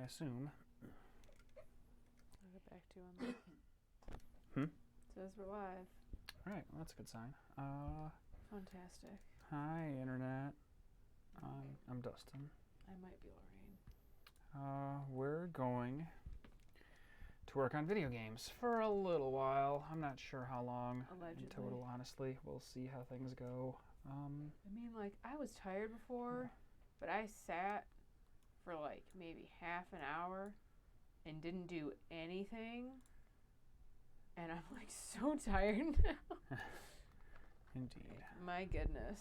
assume. I'll get back to you on that. Hmm? Says we're live. All right, well, that's a good sign. Fantastic. Hi, Internet. I'm Dustin. I might be Lorraine. We're going to work on video games for a little while. I'm not sure how long Allegedly. in total, honestly. We'll see how things go. I mean, like, I was tired before, but I sat for, like, maybe half an hour and didn't do anything. And I'm, like, so tired now. Indeed. Like, my goodness.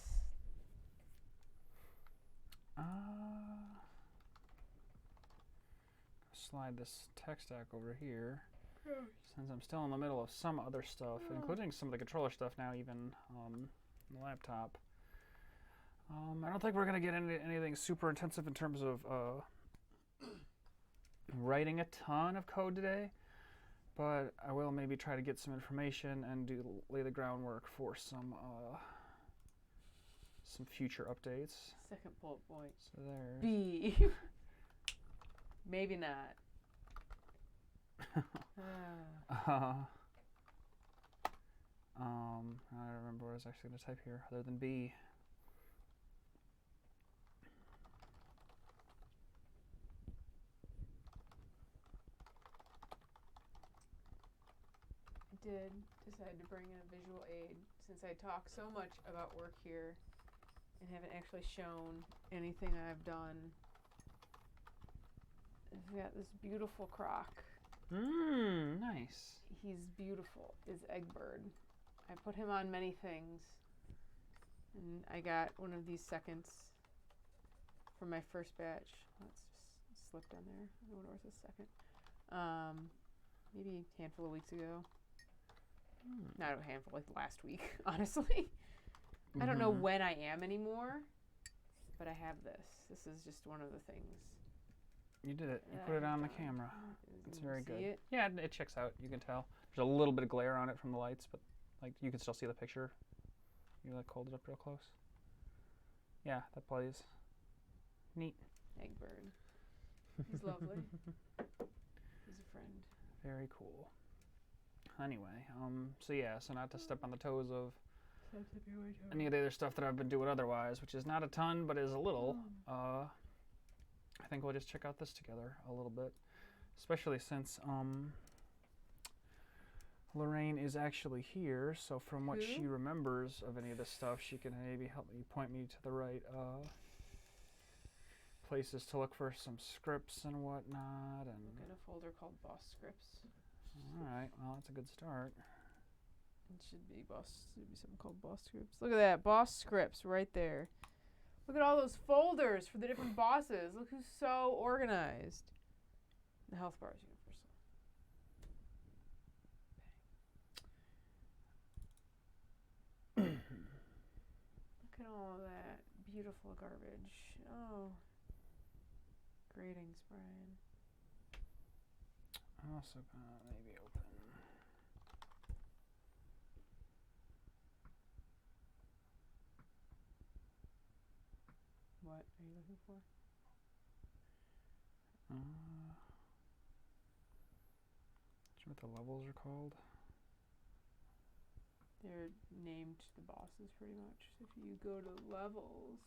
Slide this tech stack over here. Since I'm still in the middle of some other stuff, including some of the controller stuff now, even the laptop. I don't think we're going to get into anything super intensive in terms of writing a ton of code today, but I will maybe try to get some information and lay the groundwork for some future updates. Second bullet point. So there. B. Maybe not. I don't remember what I was actually going to type here other than B. I did decide to bring in a visual aid since I talk so much about work here and haven't actually shown anything I've done. I've got this beautiful croc. Nice. He's beautiful. Is Eggbird. I put him on many things. And I got one of these seconds from my first batch. Let's just slip down there. I wonder where's the second. Maybe a handful of weeks ago. Not a handful, like last week, honestly. I don't know when I am anymore, but I have this. This is just one of the things. You did it. You put it on the camera. It's very good. It? Yeah, it checks out. You can tell. There's a little bit of glare on it from the lights, but like you can still see the picture. You like hold it up real close. Yeah, that plays. Neat. Eggbird. He's lovely. He's a friend. Very cool. Anyway, so not to step on the toes of any of the other stuff that I've been doing otherwise, which is not a ton, but is a little. I think we'll just check out this together a little bit, especially since Lorraine is actually here. So from what she remembers of any of this stuff, she can maybe help me point me to the right places to look for some scripts and whatnot. And Look at a folder called Boss Scripts. all right, well, that's a good start. It should be something called Boss Scripts. Look at that, Boss Scripts right there. Look at all those folders for the different bosses. Look who's so organized. The health bar is universal. Look at all of that beautiful garbage. Oh. Greetings, Brian. I'm also gonna maybe open. What are you looking for? What the levels are called? They're named the bosses pretty much. So if you go to levels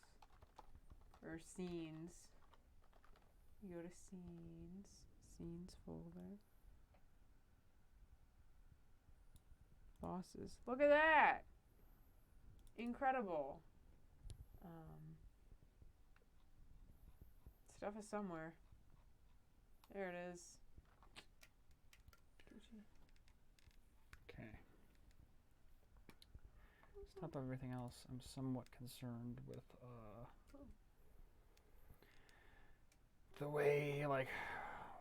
or scenes, you go to scenes folder. Bosses. Look at that! Incredible. Stuff is somewhere. There it is. Okay. On top of everything else, I'm somewhat concerned with the way, like,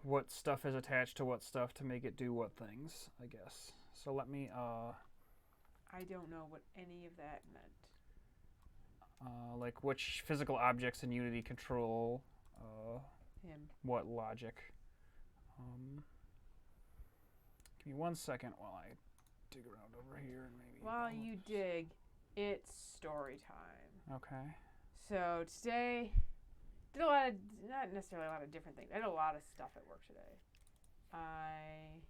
what stuff is attached to what stuff to make it do what things, I guess. So let me, I don't know what any of that meant. like, which physical objects in Unity control Him. what logic. Give me 1 second while I dig around over here and maybe... While you dig, it's story time. Okay. So today, did a lot of, not necessarily a lot of different things. I did a lot of stuff at work today. I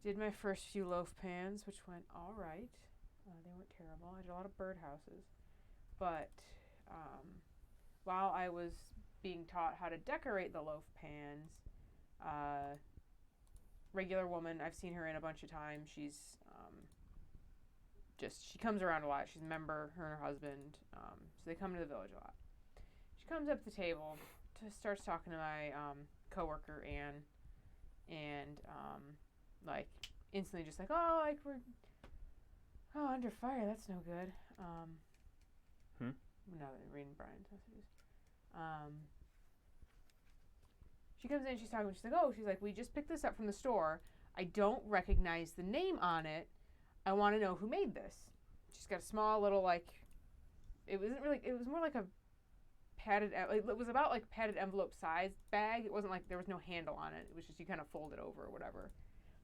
did my first few loaf pans, which went all right. They weren't terrible. I did a lot of birdhouses. But while I was being taught how to decorate the loaf pans, regular woman, I've seen her in a bunch of times. She's she comes around a lot. She's a member, her and her husband. So they come to the village a lot. She comes up to the table, starts talking to my coworker, Anne, and like instantly just like, oh, like we're under fire. That's no good. Now that I'm reading Brian's messages. She comes in, she's talking, she's like, we just picked this up from the store. I don't recognize the name on it. I want to know who made this. She's got a small little, like, it was more like a padded, it was about like padded envelope size bag. It wasn't like there was no handle on it. It was just you kind of fold it over or whatever.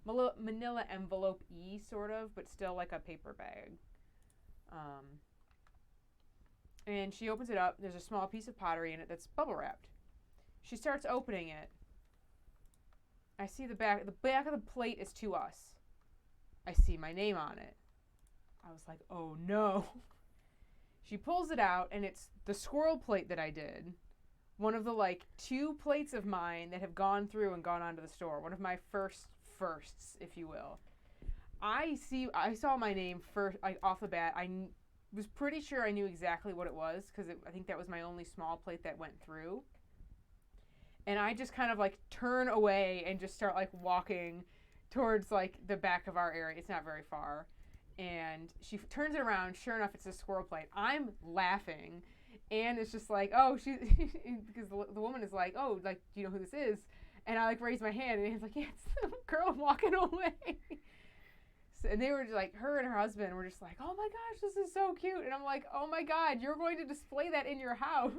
Manila envelope-y sort of, but still like a paper bag. And she opens it up. There's a small piece of pottery in it that's bubble wrapped. She starts opening it. I see the back of the plate is to us. I see my name on it. I was like, oh no. She pulls it out, and it's the squirrel plate that I did. One of the, like, 2 plates of mine that have gone through and gone onto the store. One of my firsts, if you will. I saw my name first, like, off the bat. I was pretty sure I knew exactly what it was, because I think that was my only small plate that went through. And I just kind of, like, turn away and just start, like, walking towards, like, the back of our area. It's not very far. And she turns it around. Sure enough, it's a squirrel plate. I'm laughing. And it's just like, oh, because the woman is like, oh, like, do you know who this is? And I, like, raise my hand. And it's like, yeah, it's the girl walking away. And they were just like, her and her husband were just like, oh, my gosh, this is so cute. And I'm like, oh, my God, you're going to display that in your house.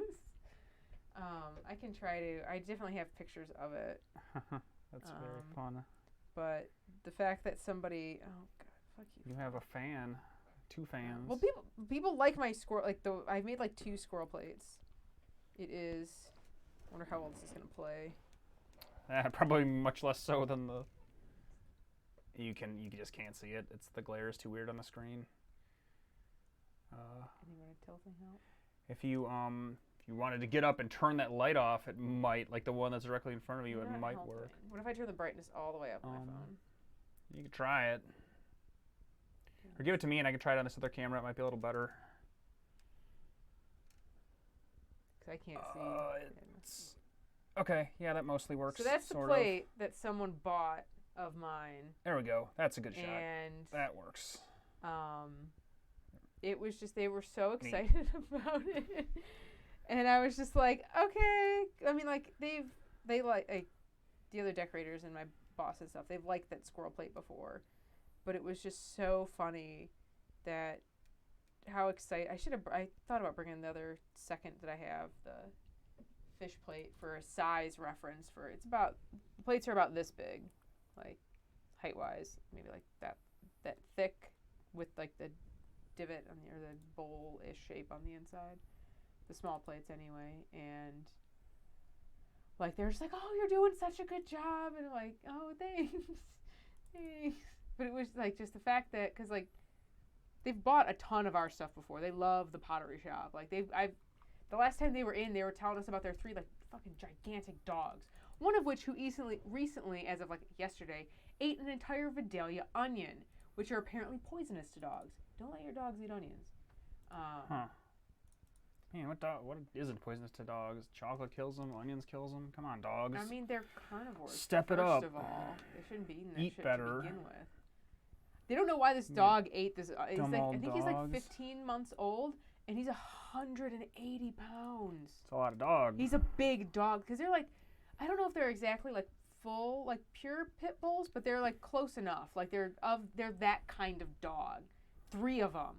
I can try to. I definitely have pictures of it. That's very fun. But the fact that somebody, oh God, fuck you. You have a fan, 2 fans. Well, people like my squirrel. Like I made like 2 squirrel plates. It is. I wonder how well this is gonna play. Probably much less so than the. You just can't see it. The glare is too weird on the screen. Anyone a tilting help? If you wanted to get up and turn that light off, it might, like the one that's directly in front of you, it might work. What if I turn the brightness all the way up on my phone? You could try it. Or give it to me and I can try it on this other camera. It might be a little better. Because I can't see. Okay, yeah, that mostly works. So that's the plate that someone bought of mine. There we go. That's a good shot. And that works. It was just, they were so excited about it. And I was just like, okay. I mean, like, they like the other decorators and my boss and stuff, they've liked that squirrel plate before. But it was just so funny that how excited. I thought about bringing the other second that I have, the fish plate, for a size reference. The plates are about this big, like, height-wise. Maybe like that thick with, like, the divot on or the bowl-ish shape on the inside. The small plates anyway, and like they're just like, oh, you're doing such a good job, and I'm like, oh, thanks. But it was like just the fact that, because like they've bought a ton of our stuff before. They love the pottery shop. Like the last time they were in, they were telling us about their 3 like fucking gigantic dogs. One of which who recently, as of like yesterday, ate an entire Vidalia onion, which are apparently poisonous to dogs. Don't let your dogs eat onions. Man, what isn't poisonous to dogs? Chocolate kills them, onions kills them. Come on, dogs. I mean, they're carnivores. Step it up. First of all, they shouldn't be eating that Eat shit better. to begin with. They don't know why this dog ate this. I think he's like 15 months old, and he's 180 pounds. It's a lot of dog. He's a big dog, because they're like, I don't know if they're exactly like full, like pure pit bulls, but they're like close enough. Like they're that kind of dog. 3 of them.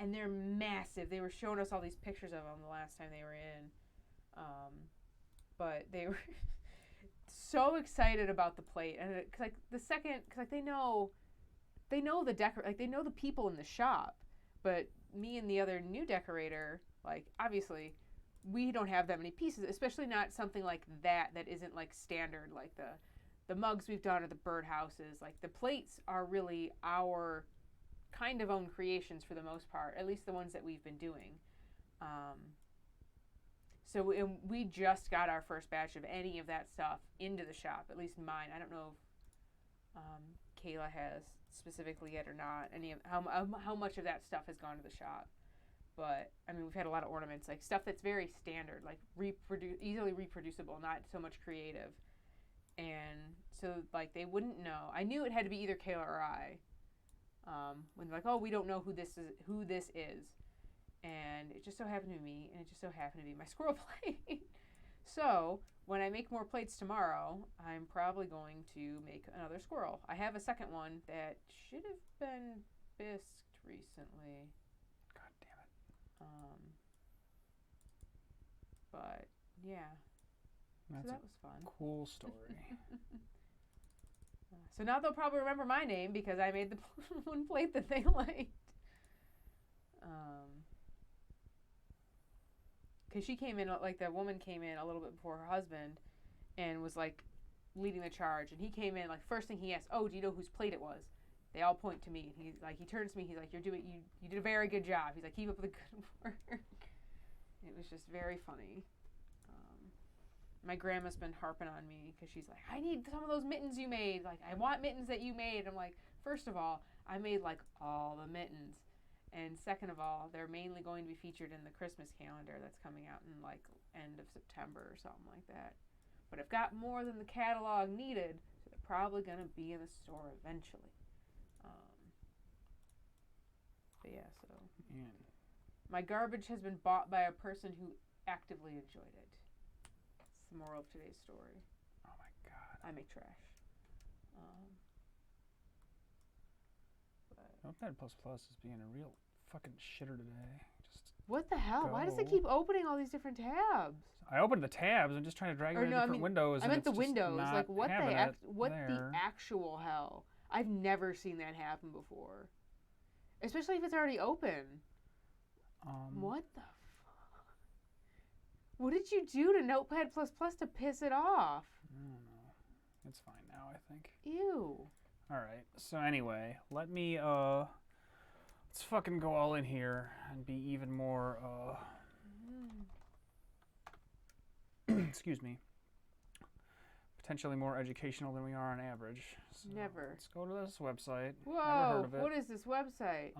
And they're massive. They were showing us all these pictures of them the last time they were in. But they were so excited about the plate. And because they know they know the people in the shop. But me and the other new decorator, like, obviously, we don't have that many pieces, especially not something like that isn't like standard, like the mugs we've done or the birdhouses. Like the plates are really our kind of own creations for the most part, at least the ones that we've been doing. So we just got our first batch of any of that stuff into the shop, at least mine. I don't know if Kayla has specifically yet or not. How much of that stuff has gone to the shop. But, I mean, we've had a lot of ornaments, like stuff that's very standard, like easily reproducible, not so much creative. And so, like, they wouldn't know. I knew it had to be either Kayla or I. When they're like, oh, we don't know who this is. And it just so happened to be me, and it just so happened to be my squirrel plate. So, when I make more plates tomorrow, I'm probably going to make another squirrel. I have a second one that should have been bisqued recently. But yeah, that's so that was fun. Cool story. So now they'll probably remember my name because I made the one plate that they liked. Because she came in, like the woman came in a little bit before her husband, and was like leading the charge. And he came in, like first thing he asked, "Oh, do you know whose plate it was?" They all point to me. He turns to me. He's like, you did a very good job. He's like, keep up the good work. It was just very funny. My grandma's been harping on me because she's like, I need some of those mittens you made. Like, I want mittens that you made. I'm like, first of all, I made like all the mittens. And second of all, they're mainly going to be featured in the Christmas calendar that's coming out in like end of September or something like that. But I've got more than the catalog needed, so they're probably going to be in the store eventually. But yeah, so my garbage has been bought by a person who actively enjoyed it. That's the moral of today's story. Oh my god. I make trash. Notepad++ is being a real fucking shitter today. Just what the hell? Why does it keep opening all these different tabs? I opened the tabs. I'm just trying to drag it into different windows. I meant the windows. Like what the actual hell? I've never seen that happen before. Especially if it's already open. What the fuck? What did you do to Notepad++ to piss it off? I don't know. It's fine now, I think. Ew. Alright, so anyway, let me, let's fucking go all in here and be even more, excuse me, potentially more educational than we are on average. So Never. Let's go to this website. Whoa, never heard of it. What is this website?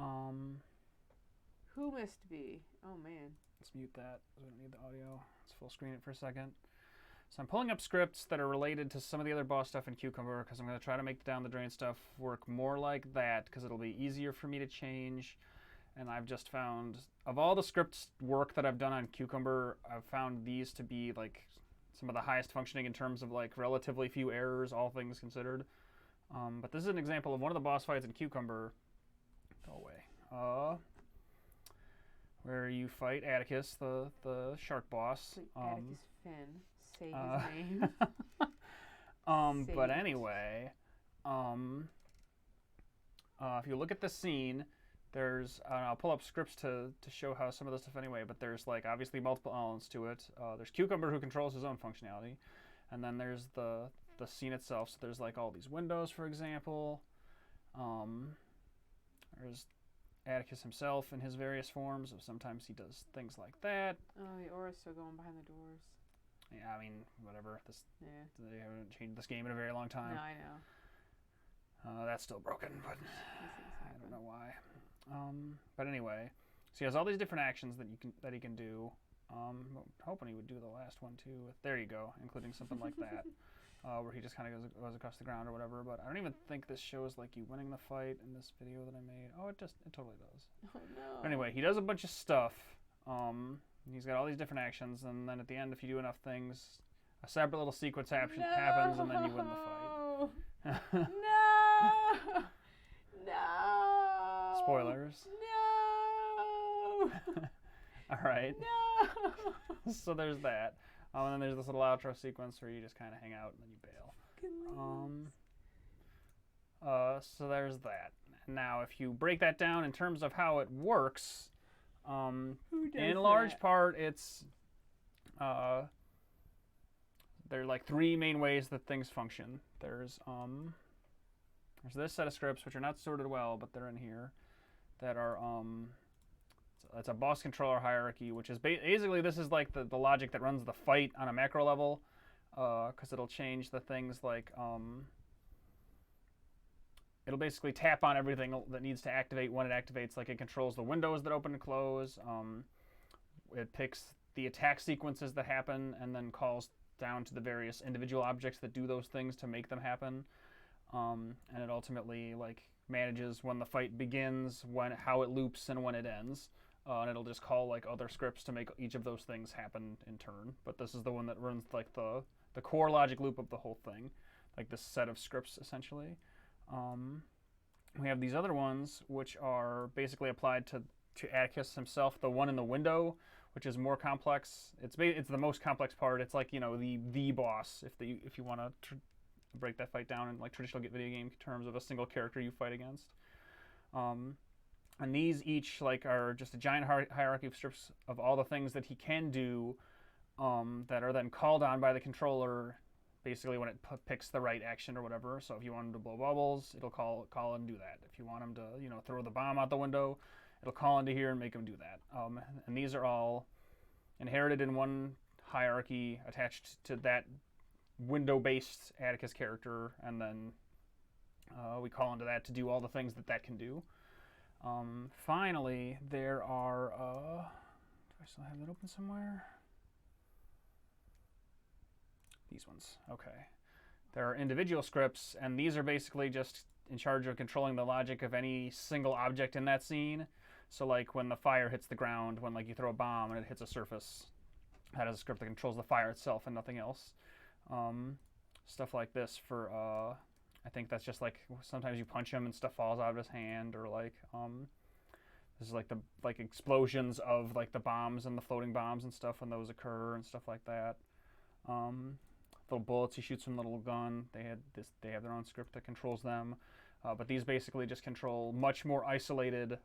Who must be? Oh, man. Let's mute that. We don't need the audio. Let's full screen it for a second. So I'm pulling up scripts that are related to some of the other boss stuff in Cucumber because I'm going to try to make the down the drain stuff work more like that because it'll be easier for me to change. And I've just found, of all the scripts work that I've done on Cucumber, I've found these to be like some of the highest functioning in terms of like relatively few errors, all things considered. But this is an example of one of the boss fights in Cucumber. Go away. Where you fight Atticus, the shark boss. Atticus Finn. Say his name. But anyway, if you look at the scene, there's, I'll pull up scripts to show how some of this stuff anyway, but there's like obviously multiple elements to it. There's Cucumber who controls his own functionality, and then there's the scene itself. So there's like all these windows, for example. There's Atticus himself in his various forms. Sometimes he does things like that. Oh, the aura's still going behind the doors. Yeah, I mean, whatever. They haven't changed this game in a very long time. No, I know. That's still broken, but I don't know why. But anyway, so he has all these different actions that he can do. Hoping he would do the last one too. There you go, including something like that, where he just kind of goes across the ground or whatever. But I don't even think this shows like you winning the fight in this video that I made. Oh, it totally does. Oh no. Anyway, he does a bunch of stuff. He's got all these different actions, and then at the end, if you do enough things, a separate little sequence happens, and then you win the fight. No! No! Spoilers. No! All right. No! So there's that. And then there's this little outro sequence where you just kind of hang out and then you bail. So there's that. Now, if you break that down in terms of how it works, in large part, it's Uh, there are like three main ways that things function. There's this set of scripts which are not sorted well, but they're in here. That are it's a boss controller hierarchy, which is basically this is like the logic that runs the fight on a macro level, because it'll change the things like it'll basically tap on everything that needs to activate when it activates. Like it controls the windows that open and close. It picks the attack sequences that happen and then calls down to the various individual objects that do those things to make them happen. And it ultimately like manages when the fight begins, how it loops, and when it ends. And it'll just call like other scripts to make each of those things happen in turn. But this is the one that runs like the core logic loop of the whole thing, like this set of scripts essentially. We have these other ones which are basically applied to Atticus himself. The one in the window, which is more complex. It's the most complex part. It's like, you know, the boss if you want to break that fight down in like traditional video game terms of a single character you fight against. And these each like are just a giant hierarchy of strips of all the things that he can do, that are then called on by the controller basically when it picks the right action or whatever. So if you want him to blow bubbles, it'll call and do that. If you want him to, you know, throw the bomb out the window, it'll call into here and make him do that. And these are all inherited in one hierarchy attached to that window-based Atticus character, and then we call into that to do all the things that can do. Finally, there are... do I still have that open somewhere? These ones. Okay. There are individual scripts, and these are basically just in charge of controlling the logic of any single object in that scene. So like when the fire hits the ground, when like you throw a bomb and it hits a surface, that is a script that controls the fire itself and nothing else. Stuff like this for, I think that's just like sometimes you punch him and stuff falls out of his hand, or like, this is like the explosions of like the bombs and the floating bombs and stuff when those occur and stuff like that. Little bullets he shoots from the little gun. They have their own script that controls them, but these basically just control much more isolated.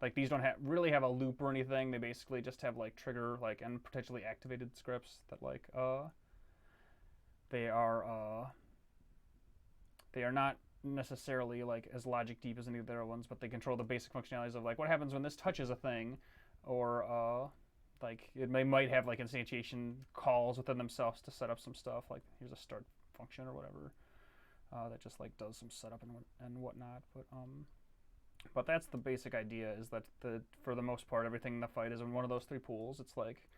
Like these don't really have a loop or anything. They basically just have like trigger and potentially activated scripts that they are not necessarily like as logic deep as any of the other ones, but they control the basic functionalities of like what happens when this touches a thing, or like it might have like instantiation calls within themselves to set up some stuff. Like here's a start function or whatever that just like does some setup and whatnot. But that's the basic idea, is that for the most part everything in the fight is in one of those three pools. It's like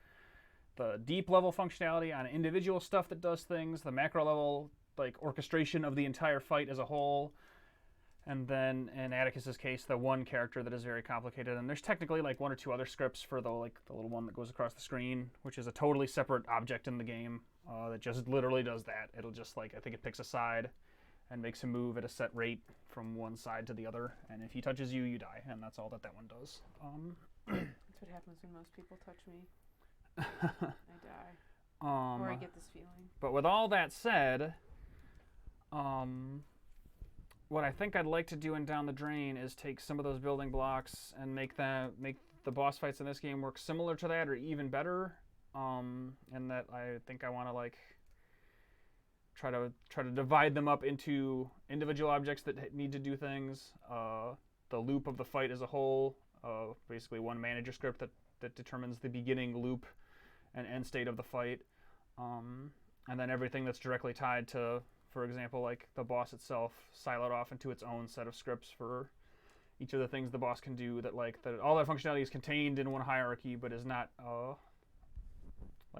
the deep level functionality on individual stuff that does things, the macro level like orchestration of the entire fight as a whole, and then in Atticus's case the one character that is very complicated. And there's technically like one or two other scripts for the little one that goes across the screen, which is a totally separate object in the game that just literally does that. It'll just like, I think it picks a side and makes him move at a set rate from one side to the other, and if he touches you, you die, and that's all that one does. That's what happens when most people touch me. I die. Or I get this feeling. But with all that said, what I think I'd like to do in Down the Drain is take some of those building blocks and make the boss fights in this game work similar to that or even better. And that I think I want to like try to divide them up into individual objects that need to do things. The loop of the fight as a whole, basically one manager script that determines the beginning loop and end state of the fight. And then everything that's directly tied to, for example, like the boss itself, siloed off into its own set of scripts for each of the things the boss can do. That all that functionality is contained in one hierarchy, but is not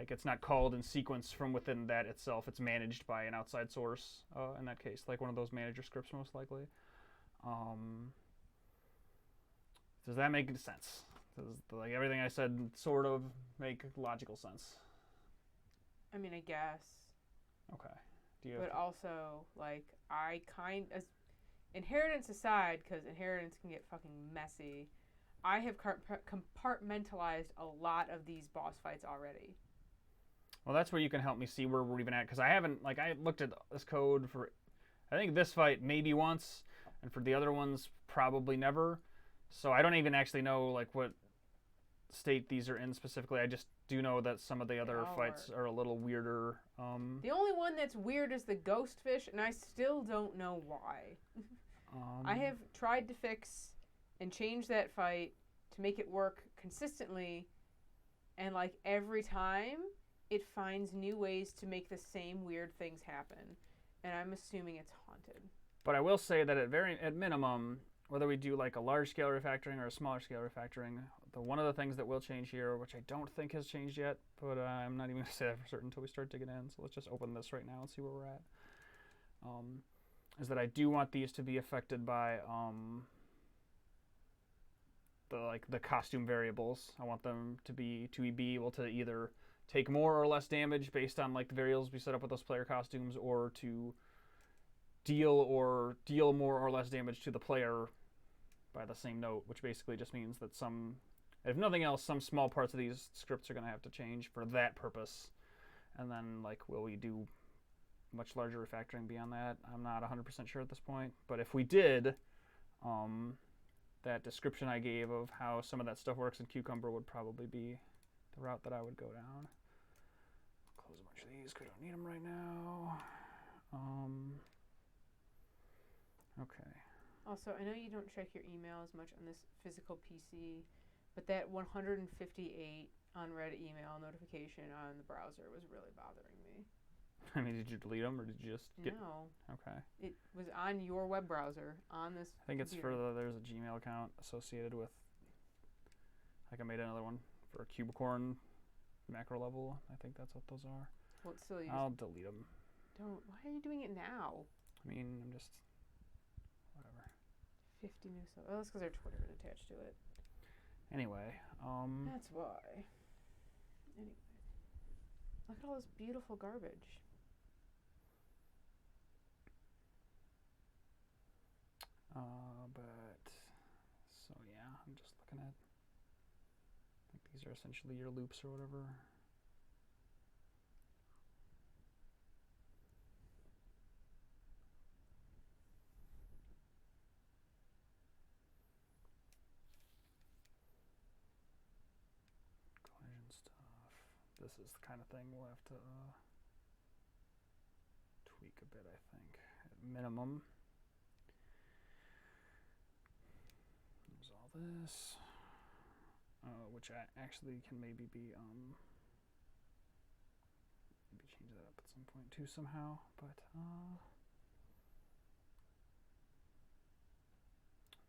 it's not called in sequence from within that itself. It's managed by an outside source. In that case, like one of those manager scripts, most likely. Does that make sense? Does like everything I said sort of make logical sense? I mean, I guess. Okay. But also, like, as inheritance aside, because inheritance can get fucking messy, I have compartmentalized a lot of these boss fights already. Well, that's where you can help me see where we're even at, because I haven't, like, I looked at this code for, I think this fight maybe once, and for the other ones probably never. So I don't even actually know, like, what state these are in specifically. I just do know that some of the other fights are a little weirder. The only one that's weird is the ghost fish, and I still don't know why. I have tried to fix and change that fight to make it work consistently, and like every time it finds new ways to make the same weird things happen, and I'm assuming it's haunted. But I will say that at minimum, whether we do like a large scale refactoring or a smaller scale refactoring, one of the things that will change here, which I don't think has changed yet, but I'm not even going to say that for certain until we start digging in, so let's just open this right now and see where we're at, is that I do want these to be affected by the costume variables. I want them to be able to either take more or less damage based on like the variables we set up with those player costumes, or to deal more or less damage to the player by the same note, which basically just means that if nothing else, some small parts of these scripts are going to have to change for that purpose. And then, like, will we do much larger refactoring beyond that? I'm not 100% sure at this point. But if we did, that description I gave of how some of that stuff works in Cucumber would probably be the route that I would go down. Close a bunch of these because we don't need them right now. Okay. Also, I know you don't check your email as much on this physical PC, but that 158 unread email notification on the browser was really bothering me. I mean, did you delete them or did you just get... No. Okay. It was on your web browser on this I think it's computer. there's a Gmail account associated with, like I made another one for a Cubicorn macro level. I think that's what those are. Well, it's still I'll delete them. Don't. Why are you doing it now? I mean, I'm just... whatever. 50 new stuff. Oh, that's because their Twitter is attached to it. Anyway, That's why. Anyway. Look at all this beautiful garbage. But, so yeah, I'm just looking at, I think these are essentially your loops or whatever. Collision stuff. This is the kind of thing we'll have to tweak a bit, I think, at minimum. There's all this, which I actually can maybe be, maybe change that up at some point too somehow, but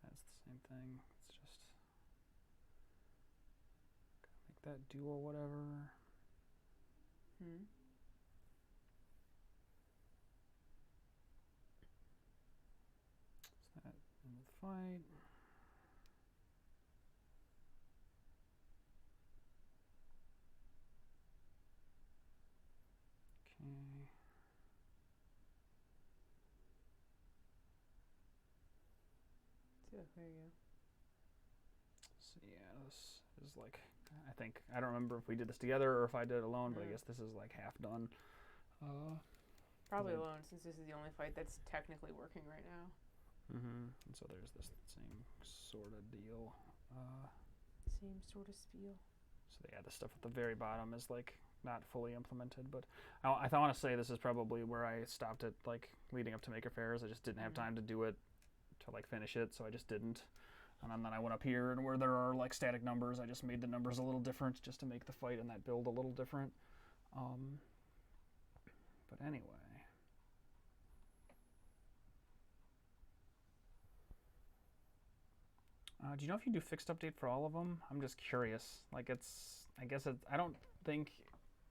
that's the same thing. It's just gotta make that dual whatever. Is that in the fight? Okay. So, there you go. So yeah, this is like, I don't remember if we did this together or if I did it alone, but I guess this is like half done. Probably alone, since this is the only fight that's technically working right now. And so there's this same sort of deal. Same sort of spiel. So yeah, the stuff at the very bottom is like not fully implemented, but I want to say this is probably where I stopped it, like leading up to Maker Fairs. I just didn't have time to do it to like finish it, so I just didn't. And then I went up here, and where there are like static numbers, I just made the numbers a little different just to make the fight and that build a little different. But anyway. Do you know if you do fixed update for all of them? I'm just curious. Like I don't think,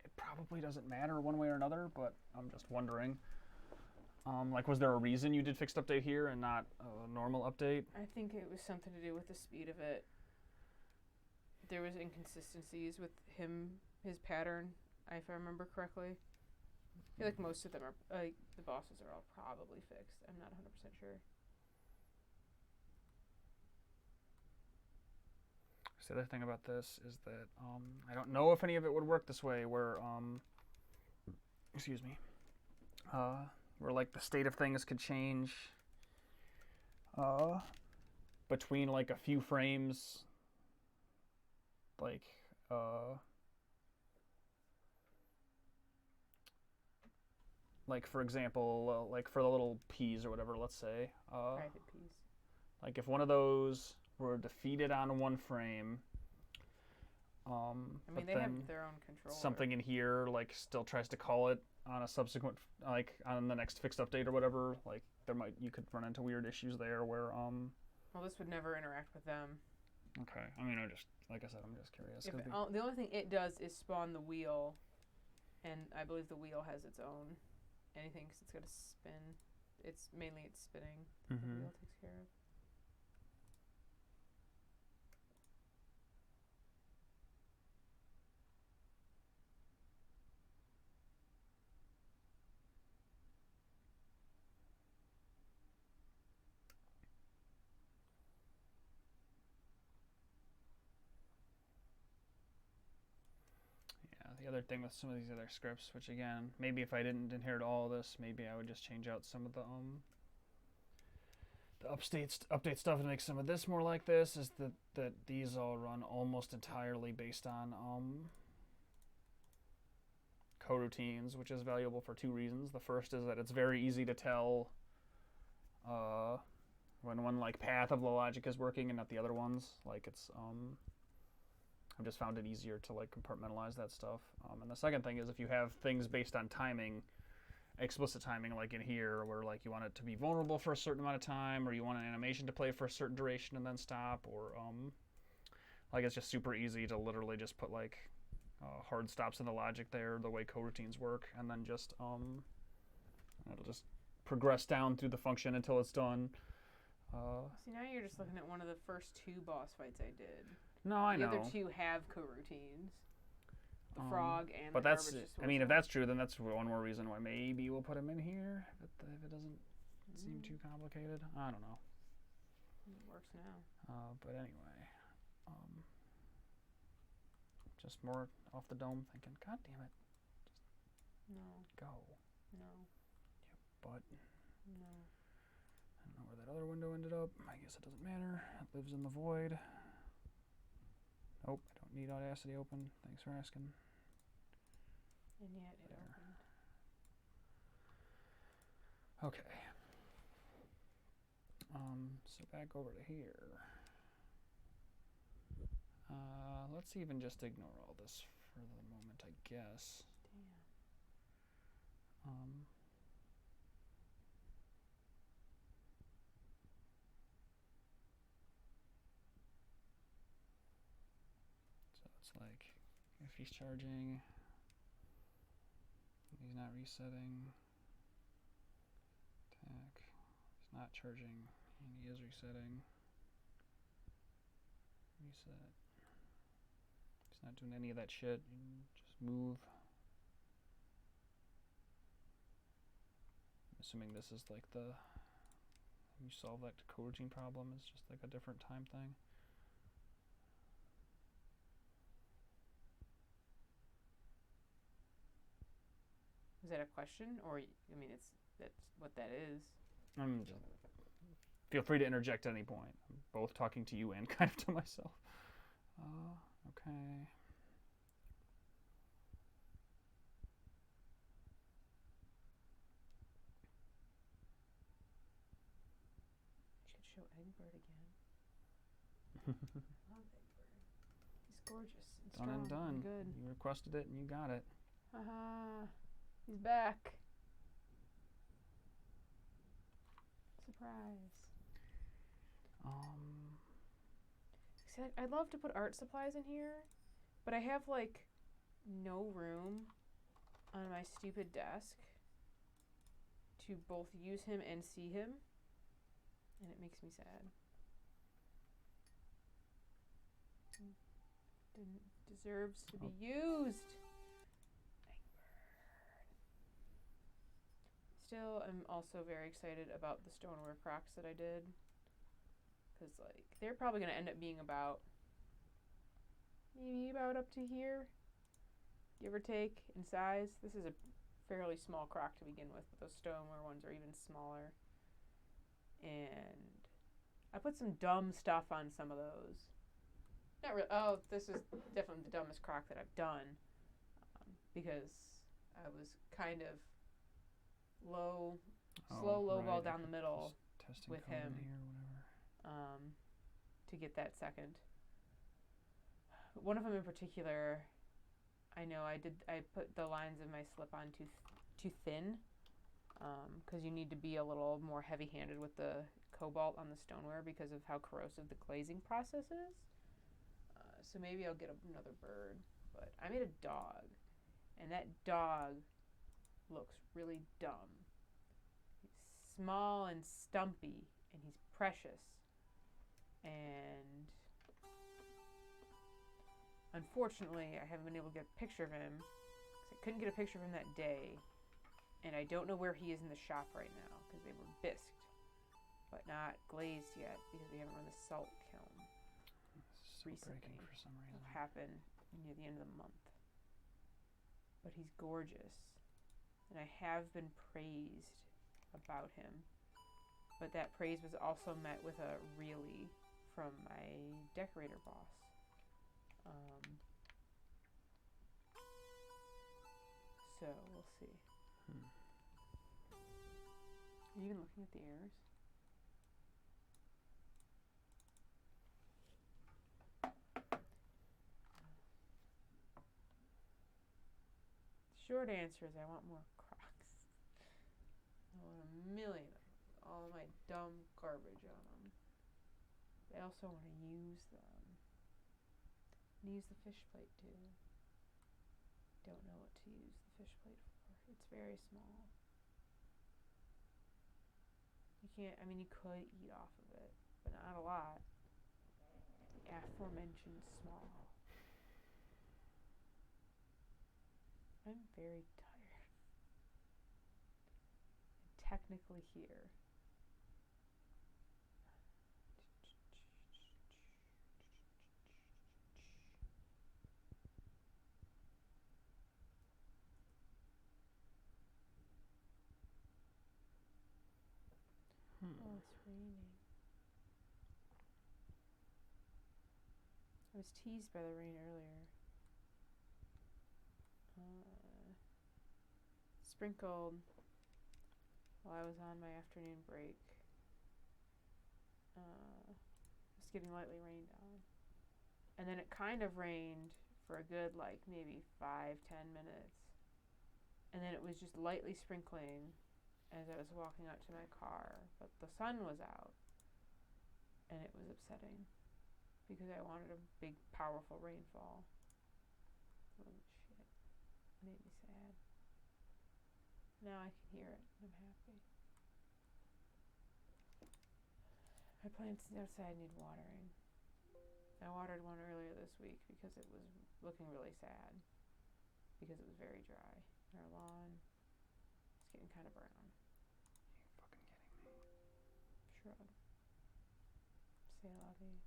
it probably doesn't matter one way or another, but I'm just wondering. Like, was there a reason you did fixed update here and not a normal update? I think it was something to do with the speed of it. There was inconsistencies with his pattern, if I remember correctly. I feel like most of them are, like, the bosses are all probably fixed. I'm not 100% sure. The other thing about this is that I don't know if any of it would work this way, where excuse me, where like the state of things could change between like a few frames, like like for example, like for the little peas or whatever, let's say, Private peas. like if one of those were defeated on one frame, I mean, but they then have their own controller. something in here like still tries to call it on a subsequent, like on the next fixed update or whatever, like you could run into weird issues there where Well, this would never interact with them. Okay, I mean, like I said, I'm just curious. The only thing it does is spawn the wheel, and I believe the wheel has its own anything because it's got to spin. It's spinning. The wheel takes care of. The other thing with some of these other scripts, which again, maybe if I didn't inherit all of this, maybe I would just change out some of the update stuff and make some of this more like this, is that these all run almost entirely based on coroutines, which is valuable for two reasons. The first is that it's very easy to tell when one like path of the logic is working and not the other ones. Like it's I've just found it easier to like compartmentalize that stuff. And the second thing is if you have things based on timing, explicit timing, like in here, where like you want it to be vulnerable for a certain amount of time, or you want an animation to play for a certain duration and then stop, or like it's just super easy to literally just put like hard stops in the logic there, the way coroutines work, and then just it'll just progress down through the function until it's done. See, now you're just looking at one of the first two boss fights I did. No, I know. The other two have coroutines. The frog and but the that's, garbage I mean, if that's true, then that's one more reason why maybe we'll put him in here, if it doesn't seem too complicated. I don't know. It works now. But anyway, just more off the dome thinking, God damn it. Just go. No. But no. I don't know where that other window ended up. I guess it doesn't matter. It lives in the void. Nope, I don't need Audacity open. Thanks for asking. And yet it opened. Okay. So back over to here. Let's even just ignore all this for the moment, I guess. Damn. So it's like if he's charging, he's not resetting. Attack. He's not charging, and he is resetting. Reset. He's not doing any of that shit. You just move. I'm assuming this is like you solve that coroutine problem, it's just like a different time thing. Is that a question, or I mean, that's what that is. Feel free to interject at any point. I'm both talking to you and kind of to myself. Okay. Should show Egbert again. I love Egbert. He's gorgeous and strong. Done and done. And good. You requested it and you got it. He's back. Surprise. See, I'd love to put art supplies in here, but I have like no room on my stupid desk to both use him and see him, and it makes me sad. Deserves to be used. Still, I'm also very excited about the stoneware crocks that I did, because like they're probably going to end up being maybe about up to here, give or take in size. This is a fairly small crock to begin with, but those stoneware ones are even smaller. And I put some dumb stuff on some of those. Not really. Oh, this is definitely the dumbest croc that I've done, because I was kind of slow low ball down the middle with him to get that second. One of them in particular, I know I put the lines of my slip on too thin, because you need to be a little more heavy-handed with the cobalt on the stoneware because of how corrosive the glazing process is. So maybe I'll get another bird. But I made a dog, and that dog looks really dumb. He's small and stumpy, and he's precious. And unfortunately, I haven't been able to get a picture of him, because I couldn't get a picture of him that day. And I don't know where he is in the shop right now, because they were bisqued, but not glazed yet, because we haven't run the salt kiln. Recently. For some reason. It'll happen near the end of the month. But he's gorgeous, and I have been praised about him. But that praise was also met with a really from my decorator boss. So we'll see. Are you even looking at the errors? Short answer is I want more crocs. I want a million of them. All of my dumb garbage on them. I also want to use them. And use the fish plate too. Don't know what to use the fish plate for. It's very small. You can't, I mean, you could eat off of it, but not a lot. The aforementioned small. I'm very tired. I'm technically here. Oh, it's raining. I was teased by the rain earlier. Sprinkled while I was on my afternoon break. It's getting lightly rained on. And then it kind of rained for a good, like, maybe 5-10 minutes. And then it was just lightly sprinkling as I was walking out to my car. But the sun was out. And it was upsetting, because I wanted a big, powerful rainfall. Oh, shit. It made me sad. Now I can hear it, and I'm happy. My plants outside need watering. I watered one earlier this week because it was looking really sad, because it was very dry. And our lawn is getting kind of brown. Are you fucking kidding me? Shrub. C'est la vie.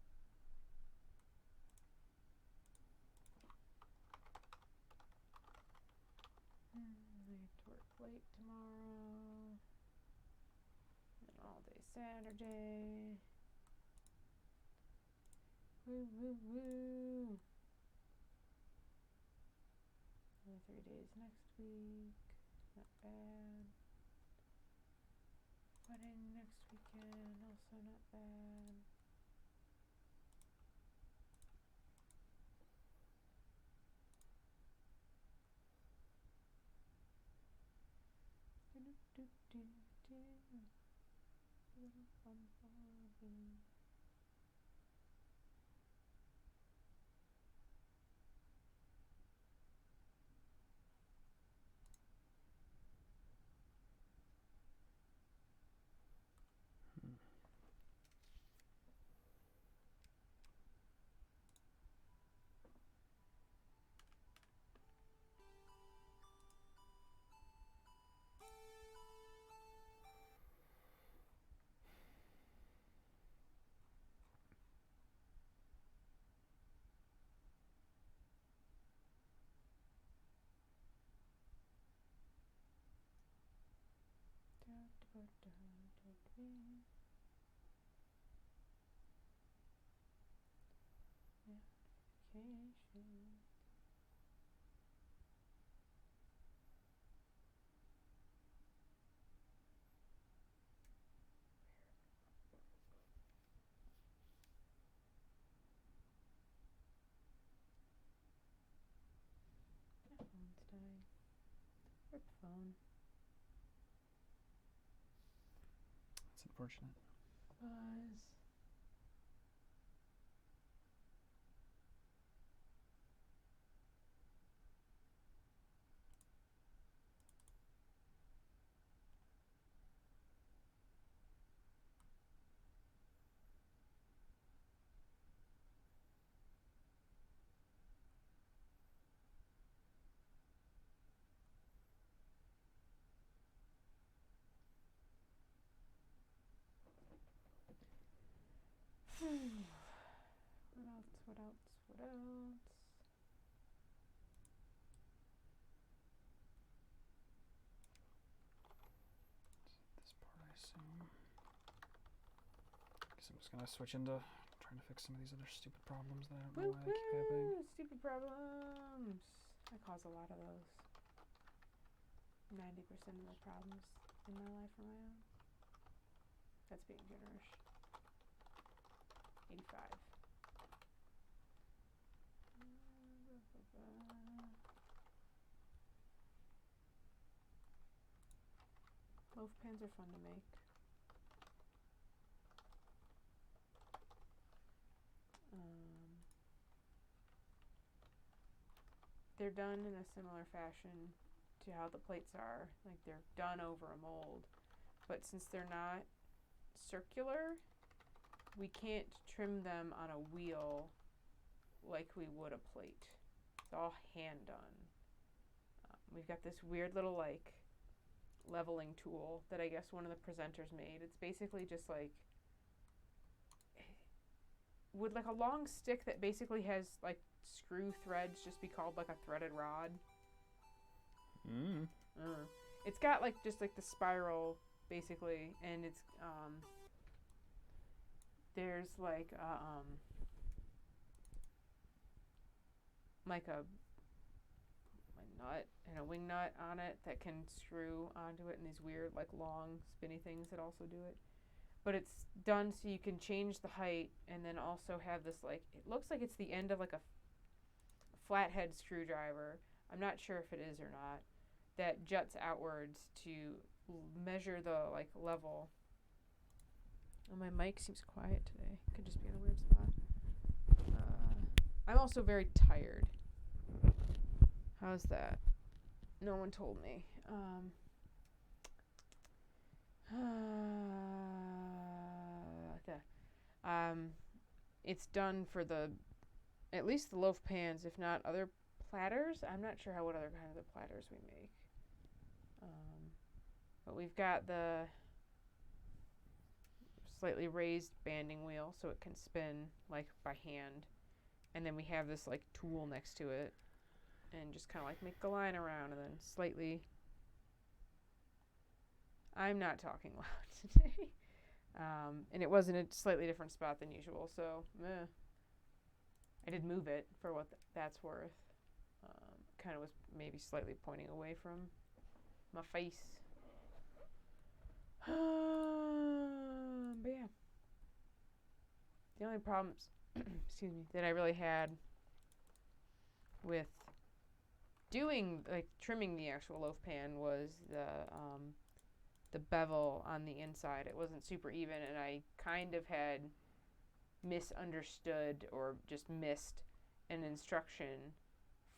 I have to work late tomorrow. And all day Saturday. Woo, woo, woo. Only 3 days next week. Not bad. Wedding next weekend. Also not bad. Rip phone. That's unfortunate. Buzz. What else? This part, I assume. Guess I'm just gonna switch into trying to fix some of these other stupid problems that I don't know why they keep happening. Stupid problems. I cause a lot of those. 90% of the problems in my life are my own. That's being generous. 85. Loaf pans are fun to make. They're done in a similar fashion to how the plates are. Like they're done over a mold. But since they're not circular, we can't trim them on a wheel like we would a plate. It's all hand done. We've got this weird little like leveling tool that I guess one of the presenters made. It's basically just like would like a long stick that basically has like screw threads just be called like a threaded rod. It's got like just like the spiral basically, and it's there's like a nut and a wing nut on it that can screw onto it, and these weird like long spinny things that also do it. But it's done so you can change the height and then also have this like, it looks like it's the end of like a flathead screwdriver. I'm not sure if it is or not. That juts outwards to measure the like level. Oh, my mic seems quiet today. Could just be in a weird spot. I'm also very tired. How's that? No one told me. Okay. It's done for at least the loaf pans, if not other platters. I'm not sure what other kind of platters we make. But we've got the slightly raised banding wheel so it can spin like by hand. And then we have this like tool next to it and just kind of like make a line around and then slightly. I'm not talking loud today. And it was in a slightly different spot than usual, so I did move it for what that's worth. Kind of was maybe slightly pointing away from my face. But yeah. The only problems, excuse me, that I really had with doing, like, trimming the actual loaf pan was the bevel on the inside. It wasn't super even, and I kind of had misunderstood or just missed an instruction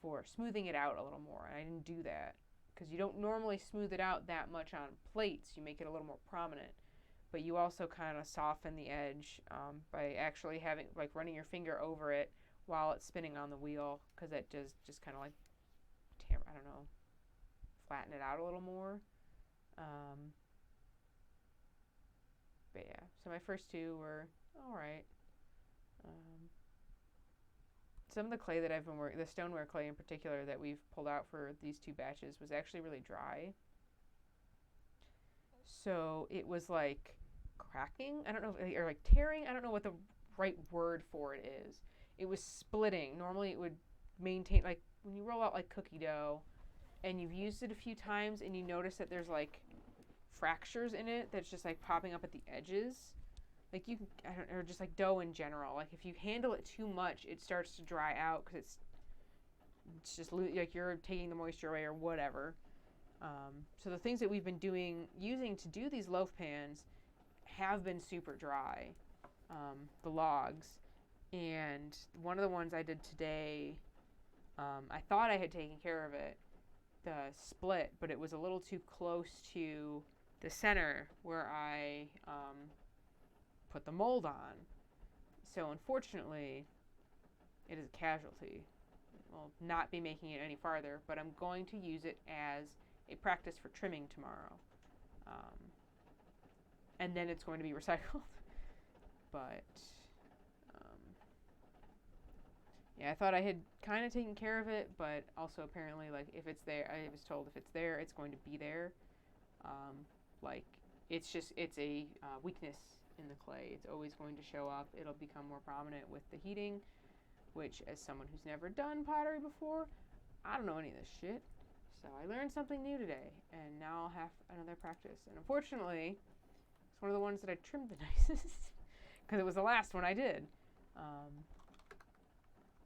for smoothing it out a little more, and I didn't do that because you don't normally smooth it out that much on plates. You make it a little more prominent, but you also kind of soften the edge by actually having, like, running your finger over it while it's spinning on the wheel, because that just kind of like, I don't know, flatten it out a little more. But yeah, so my first two were all right. Some of the clay that I've been working, the stoneware clay in particular that we've pulled out for these two batches was actually really dry. So it was like cracking. I don't know, or like tearing. I don't know what the right word for it is. it was splitting. Normally it would maintain, like when you roll out like cookie dough and you've used it a few times and you notice that there's like fractures in it that's just like popping up at the edges. Like you can, or just like dough in general. Like if you handle it too much, it starts to dry out because it's just like you're taking the moisture away or whatever. So the things that we've been using to do these loaf pans have been super dry, the logs. And one of the ones I did today, I thought I had taken care of it, the split, but it was a little too close to the center where I put the mold on. So unfortunately, it is a casualty. Will not be making it any farther, but I'm going to use it as a practice for trimming tomorrow. And then it's going to be recycled. But yeah, I thought I had kind of taken care of it, but also apparently, like, if it's there, I was told if it's there, it's going to be there. Like, it's a weakness in the clay. It's always going to show up. It'll become more prominent with the heating, which, as someone who's never done pottery before, I don't know any of this shit. So I learned something new today, and now I'll have another practice. And unfortunately, it's one of the ones that I trimmed the nicest, because it was the last one I did.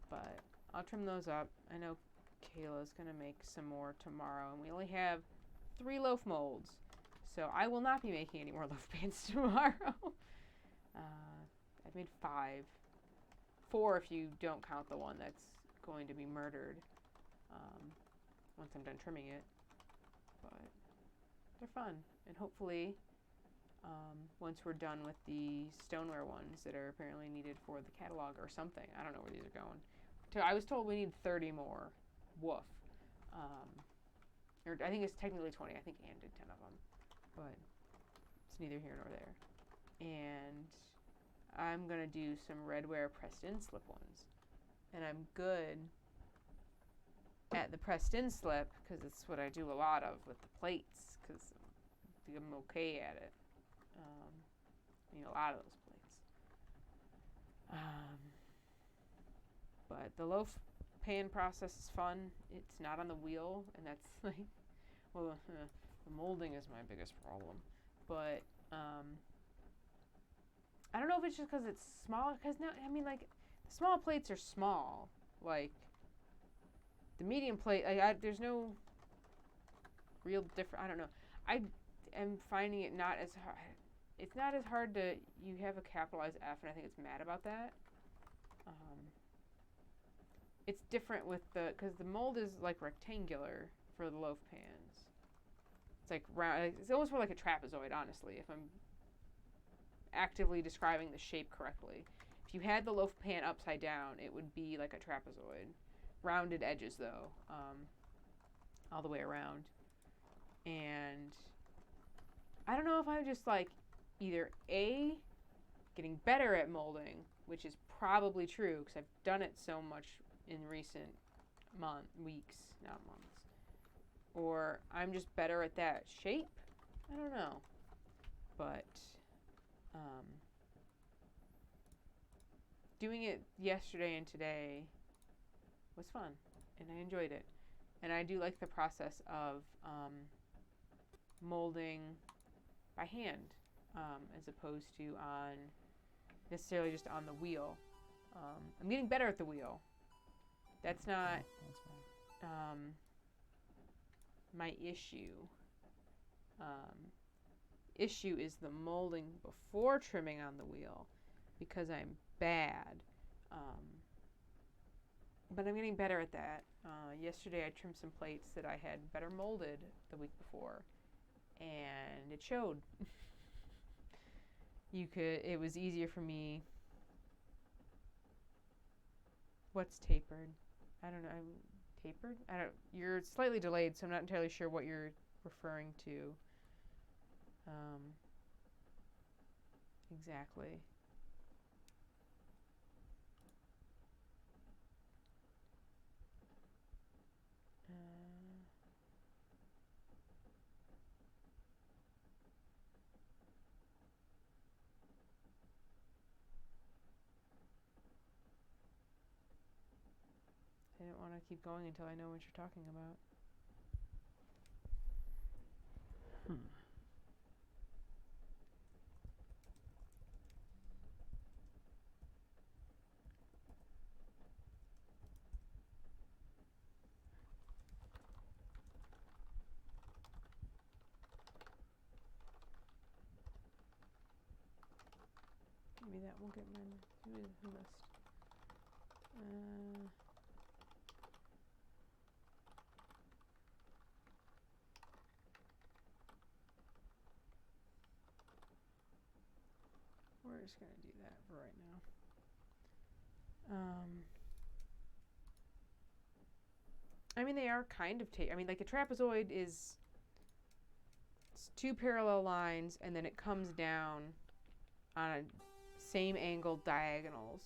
But I'll trim those up. I know Kayla's going to make some more tomorrow, and we only have 3 loaf molds. So I will not be making any more loaf pans tomorrow. I've made 5. 4 if you don't count the one that's going to be murdered once I'm done trimming it. But they're fun. And hopefully, once we're done with the stoneware ones that are apparently needed for the catalog or something, I don't know where these are going. I was told we need 30 more. Woof. Or I think it's technically 20. I think Ann did 10 of them. But it's neither here nor there. And I'm going to do some redware pressed in slip ones. And I'm good at the pressed in slip because it's what I do a lot of with the plates because I'm okay at it. I mean, a lot of those plates. But the loaf pan process is fun. It's not on the wheel, and that's like, well, the molding is my biggest problem. But I don't know if it's just because it's small. Because now, I mean, like, the small plates are small. Like, the medium plate, there's no real difference. I don't know. I am finding it not as hard. It's not as hard to, you have a capitalized F, and I think it's mad about that. It's different with because the mold is like rectangular for the loaf pans. It's like round. It's almost more like a trapezoid, honestly, if I'm actively describing the shape correctly. If you had the loaf pan upside down, it would be like a trapezoid. Rounded edges, though, all the way around. And I don't know if I'm just like either A, getting better at molding, which is probably true because I've done it so much in recent weeks, not months, or I'm just better at that shape. I don't know, but doing it yesterday and today was fun, and I enjoyed it. And I do like the process of molding by hand as opposed to on necessarily just on the wheel. I'm getting better at the wheel. That's not my issue. Issue is the molding before trimming on the wheel because I'm bad. But I'm getting better at that. Yesterday I trimmed some plates that I had better molded the week before, and it showed. It was easier for me. What's tapered? I don't know. Tapered? You're slightly delayed, so I'm not entirely sure what you're referring to. Exactly. want to keep going until I know what you're talking about. Maybe that won't get my list. We're just going to do that for right now. I mean, they are kind of I mean, like a trapezoid is it's two parallel lines, and then it comes down on a same angle diagonals,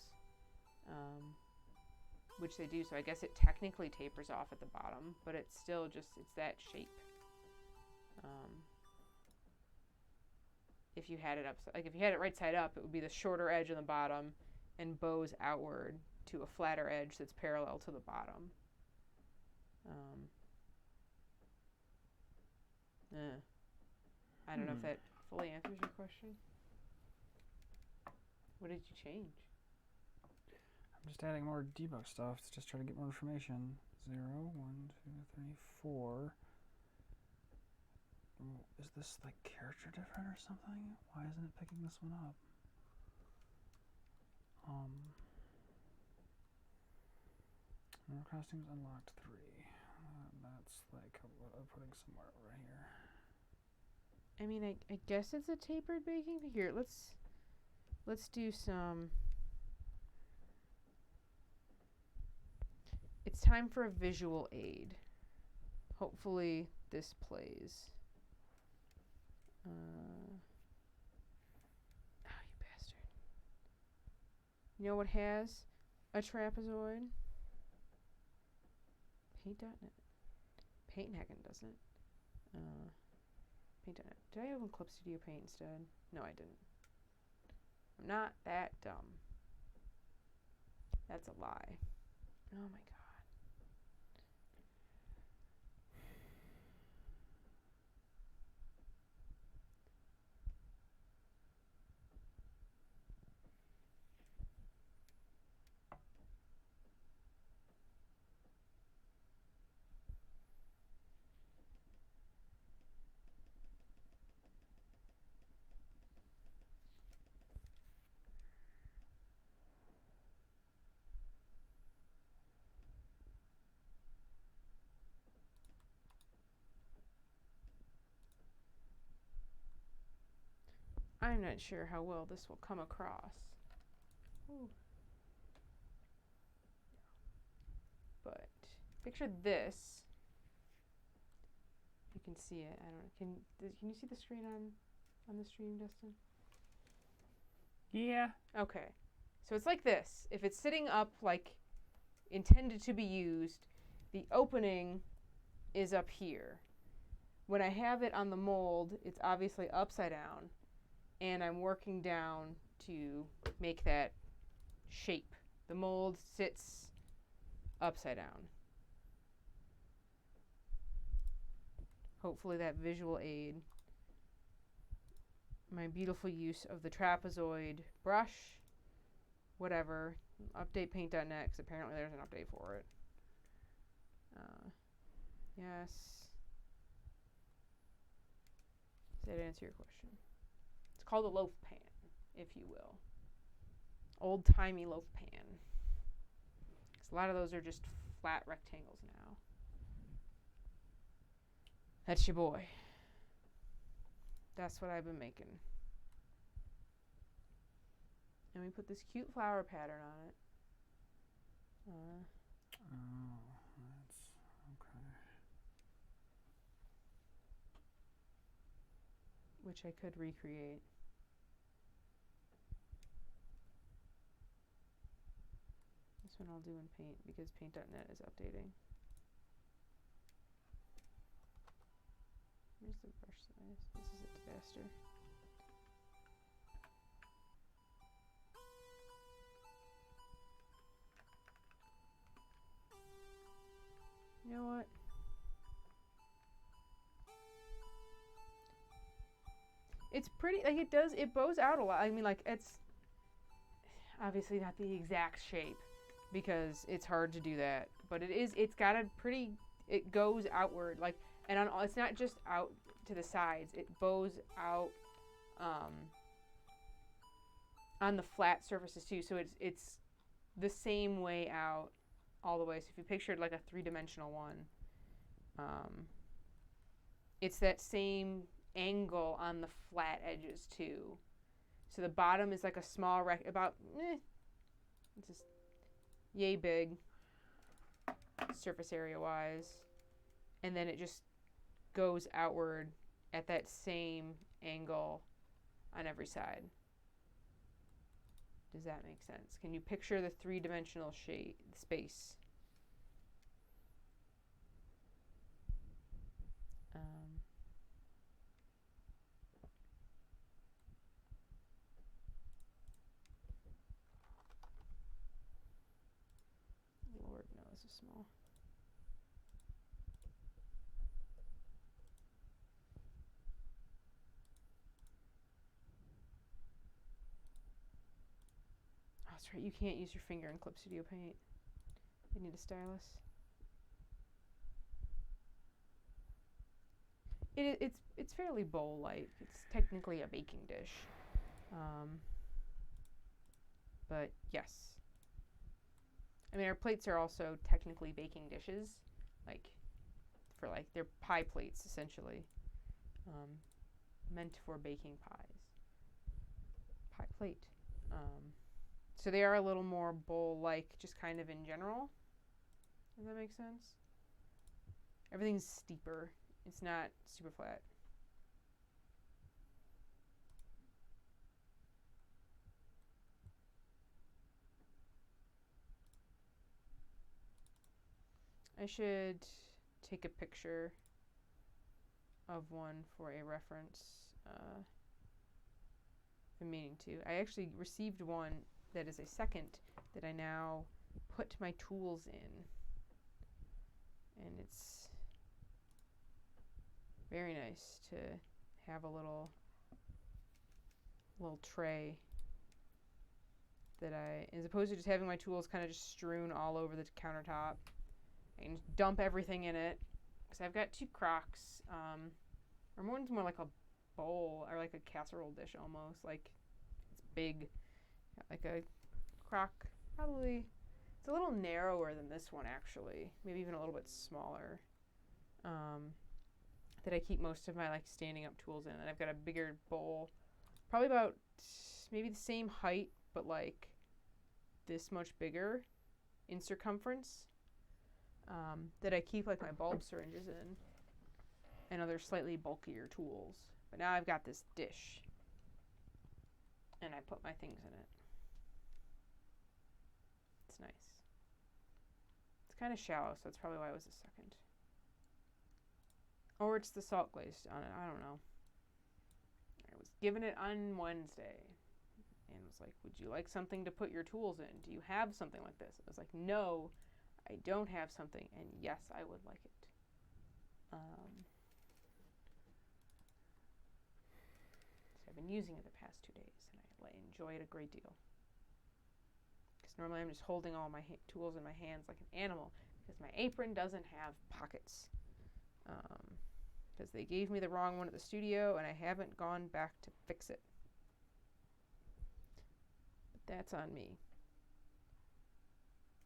which they do. So I guess it technically tapers off at the bottom, but it's still just, it's that shape. If you had it up, like if you had it right side up, it would be the shorter edge on the bottom and bows outward to a flatter edge that's parallel to the bottom. I don't know if that fully answers your question. What did you change? I'm just adding more debug stuff to just try to get more information. 0, 1, 2, 3, 4. Is this like character different or something? Why isn't it picking this one up? More costumes unlocked 3. That's like putting somewhere over here. I mean, I guess it's a tapered baking. Here, let's do some. It's time for a visual aid. Hopefully this plays. Oh, you bastard. You know what has a trapezoid? Paint.net. Paint.net doesn't. Paint.net. Did I open Clip Studio Paint instead? No, I didn't. I'm not that dumb. That's a lie. Oh my god. I'm not sure how well this will come across. Ooh. But picture this. You can see it. I don't know. Can you see the screen on the stream, Dustin? Yeah. Okay. So it's like this. If it's sitting up like intended to be used, the opening is up here. When I have it on the mold, it's obviously upside down. And I'm working down to make that shape. The mold sits upside down. Hopefully that visual aid. My beautiful use of the trapezoid brush. Whatever. Update paint.net because apparently there's an update for it. Yes. Does that answer your question? It's called a loaf pan, if you will. Old-timey loaf pan. Because a lot of those are just flat rectangles now. That's your boy. That's what I've been making. And we put this cute flower pattern on it. That's okay. Which I could recreate. This one I'll do in Paint because Paint.net is updating. Where's the brush size? This is a disaster. You know what? It's pretty, like it bows out a lot. I mean, like it's obviously not the exact shape because it's hard to do that, but it's got a pretty, it goes outward, like, and it's not just out to the sides, it bows out on the flat surfaces too, so it's the same way out all the way. So if you pictured like a three-dimensional one, it's that same angle on the flat edges too. So the bottom is like a small about it's just yay big surface area wise, and then it just goes outward at that same angle on every side. Does that make sense? Can you picture the three-dimensional space? Lord, no, this is small. Oh, that's right. You can't use your finger in Clip Studio Paint. You need a stylus. It's fairly bowl-like. It's technically a baking dish, but yes. I mean, our plates are also technically baking dishes, like they're pie plates essentially, meant for baking pies. Pie plate. So they are a little more bowl-like, just kind of in general. Does that make sense? Everything's steeper. It's not super flat. I should take a picture of one for a reference. I'm meaning to. I actually received one that is a second that I now put my tools in. And it's very nice to have a little tray that as opposed to just having my tools kind of just strewn all over the countertop, I can just dump everything in it. Because I've got two crocks, or one's more like a bowl or like a casserole dish almost. Like it's big, like a crock. Probably it's a little narrower than this one actually, maybe even a little bit smaller. That I keep most of my like standing up tools in. And I've got a bigger bowl, probably about maybe the same height, but like this much bigger in circumference, that I keep like my bulb syringes in and other slightly bulkier tools. But now I've got this dish and I put my things in it. It's nice. It's kind of shallow, so that's probably why it was a second. Or it's the salt glazed on it. I don't know. I was given it on Wednesday and was like, would you like something to put your tools in? Do you have something like this? I was like, no, I don't have something. And yes, I would like it. So I've been using it the past 2 days and I enjoy it a great deal. Because normally I'm just holding all my tools in my hands like an animal because my apron doesn't have pockets. Because they gave me the wrong one at the studio and I haven't gone back to fix it. But that's on me.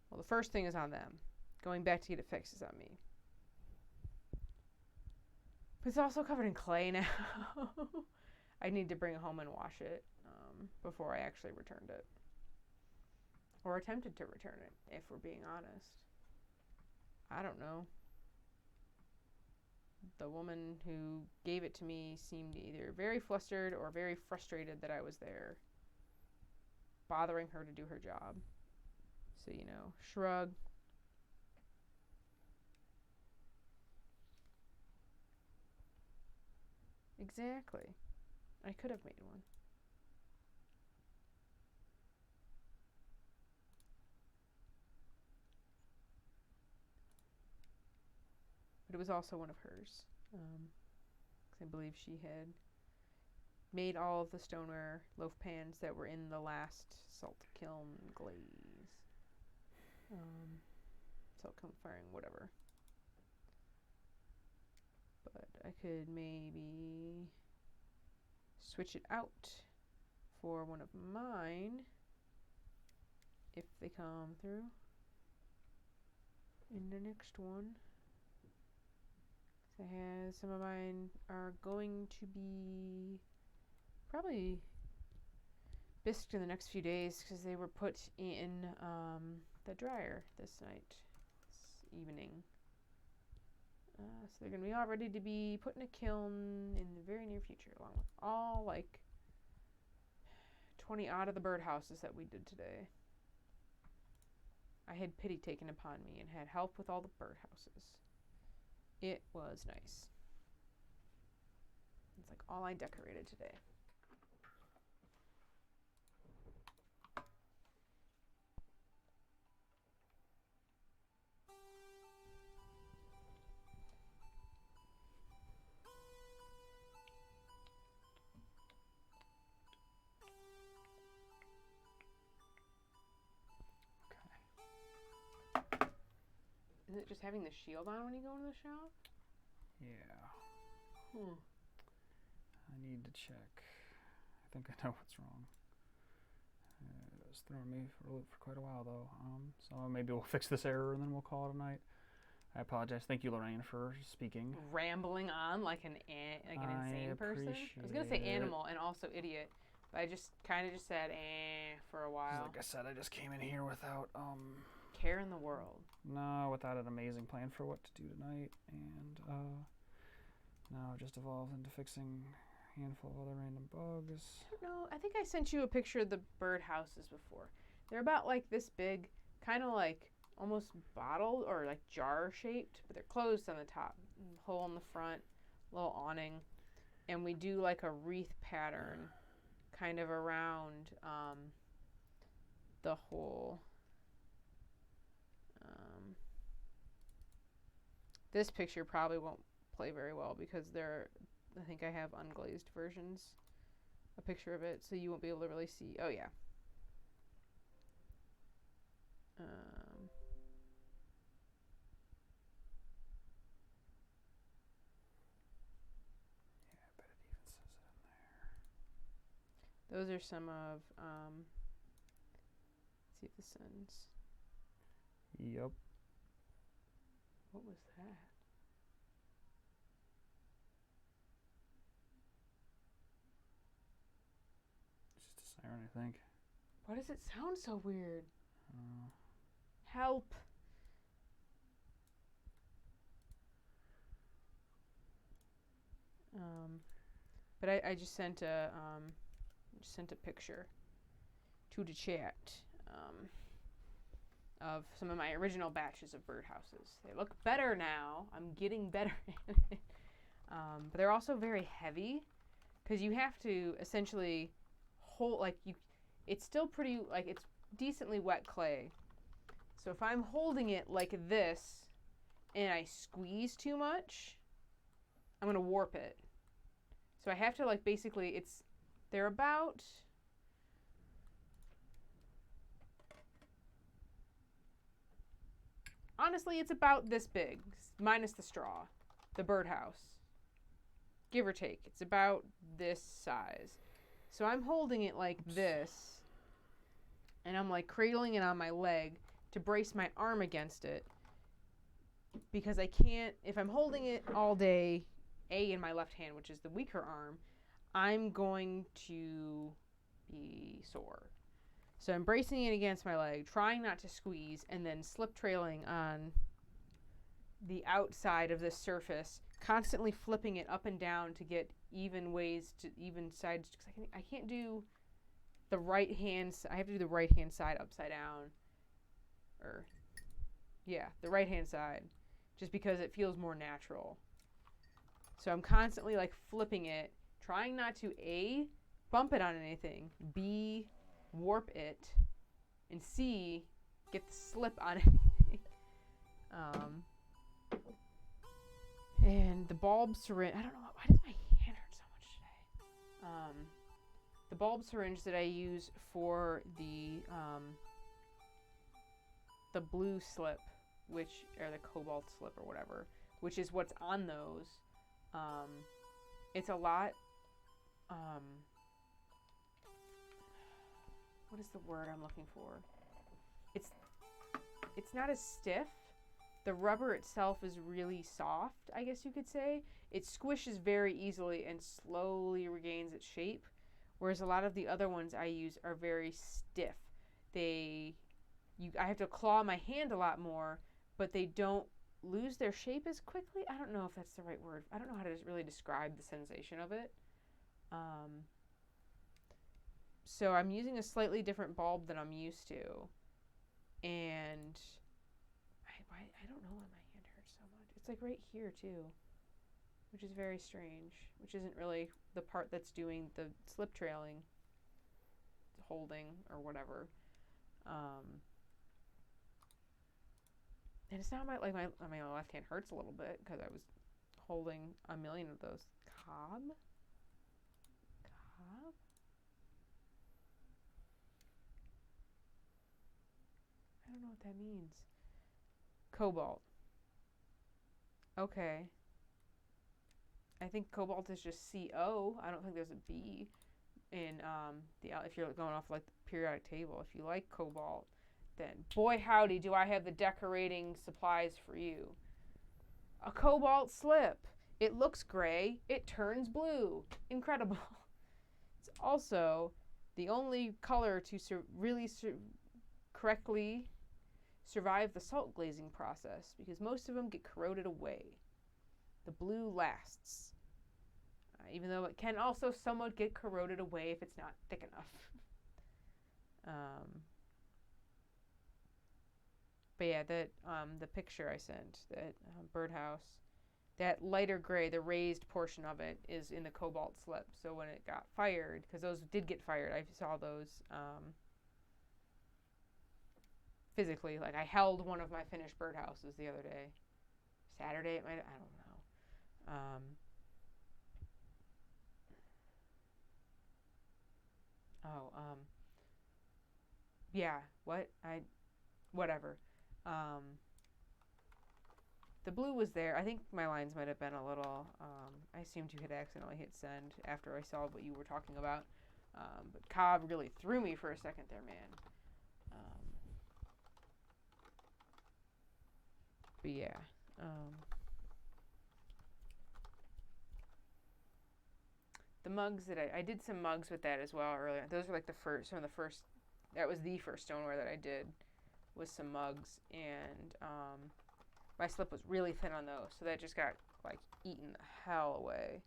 Well, the first thing is on them. Going back to get it fixed is on me. But it's also covered in clay now. I need to bring it home and wash it before I actually returned it. Or attempted to return it, if we're being honest. I don't know. The woman who gave it to me seemed either very flustered or very frustrated that I was there, bothering her to do her job. So, shrug. Exactly. I could have made one. it was also one of hers. 'Cause I believe she had made all of the stoneware loaf pans that were in the last salt kiln glaze. Salt kiln firing, whatever. But I could maybe switch it out for one of mine if they come through in the next one. So some of mine are going to be probably bisqued in the next few days because they were put in the dryer this evening. So they're going to be all ready to be put in a kiln in the very near future, along with all like 20 odd of the birdhouses that we did today. I had pity taken upon me and had help with all the birdhouses. It was nice. It's like all I decorated today. Is it just having the shield on when you go into the shop? Yeah. I need to check. I think I know what's wrong. It was throwing me for a loop for quite a while, though. So maybe we'll fix this error and then we'll call it a night. I apologize. Thank you, Lorraine, for speaking. Rambling on like an insane person. I was gonna say animal and also idiot, but I just kind of just said for a while. Like I said, I just came in here without care in the world. No, without an amazing plan for what to do tonight, and now it just evolved into fixing a handful of other random bugs. No, I think I sent you a picture of the birdhouses before. They're about like this big, kind of like almost bottle or like jar shaped, but they're closed on the top, hole in the front, little awning, and we do like a wreath pattern kind of around the whole. This picture probably won't play very well because I think I have unglazed versions, a picture of it, so you won't be able to really see. Oh yeah. Yeah, I bet it even says it in there. Those are some of, let's see if this sends. Yep. What was that? Just a siren, I think. Why does it sound so weird? Help. But I just sent a picture to the chat of some of my original batches of birdhouses. They look better now. I'm getting better at it. But they're also very heavy because you have to essentially hold, it's still pretty, it's decently wet clay. So if I'm holding it like this and I squeeze too much, I'm going to warp it. So I have to basically, they're about, honestly, it's about this big, minus the straw, the birdhouse. Give or take. It's about this size. So I'm holding it like this, and I'm cradling it on my leg to brace my arm against it, because I can't, if I'm holding it all day, in my left hand, which is the weaker arm, I'm going to be sore. So I'm bracing it against my leg, trying not to squeeze, and then slip trailing on the outside of this surface, constantly flipping it up and down to get even sides, because I can't do the right hand, I have to do the right hand side upside down, the right hand side, just because it feels more natural. So I'm constantly flipping it, trying not to A, bump it on anything, B, warp it, and C, get the slip on anything. And the bulb syringe, I don't know, why does my hand hurt so much today? The bulb syringe that I use for the blue slip, or the cobalt slip or whatever, which is what's on those, it's a lot, what is the word I'm looking for? It's not as stiff. The rubber itself is really soft, I guess you could say. It squishes very easily and slowly regains its shape, whereas a lot of the other ones I use are very stiff. I have to claw my hand a lot more, but they don't lose their shape as quickly. I don't know if that's the right word. I don't know how to really describe the sensation of it. So I'm using a slightly different bulb than I'm used to. And I don't know why my hand hurts so much. It's like right here too, which is very strange, which isn't really the part that's doing the slip trailing, holding, or whatever. And it's not my left hand hurts a little bit because I was holding a million of those. Cob? I don't know what that means. Cobalt. Okay. I think cobalt is just CO. I don't think there's a B in if you're going off like the periodic table. If you like cobalt, then boy howdy do I have the decorating supplies for you. A cobalt slip. It looks gray. It turns blue. Incredible. It's also the only color to really correctly survive the salt glazing process, because most of them get corroded away. The blue lasts, even though it can also somewhat get corroded away if it's not thick enough. But yeah, the picture I sent, that birdhouse, that lighter gray, the raised portion of it is in the cobalt slip. So when it got fired, because those did get fired, I saw those physically. Like I held one of my finished birdhouses the other day. Saturday it might, I don't know. Yeah, whatever. The blue was there. I think my lines might have been a little, I assumed you had accidentally hit send after I saw what you were talking about. But Cobb really threw me for a second there, man. But yeah. The mugs that I did some mugs with that as well earlier. Those were like that was the first stoneware that I did, was some mugs, and my slip was really thin on those, so that just got like eaten the hell away.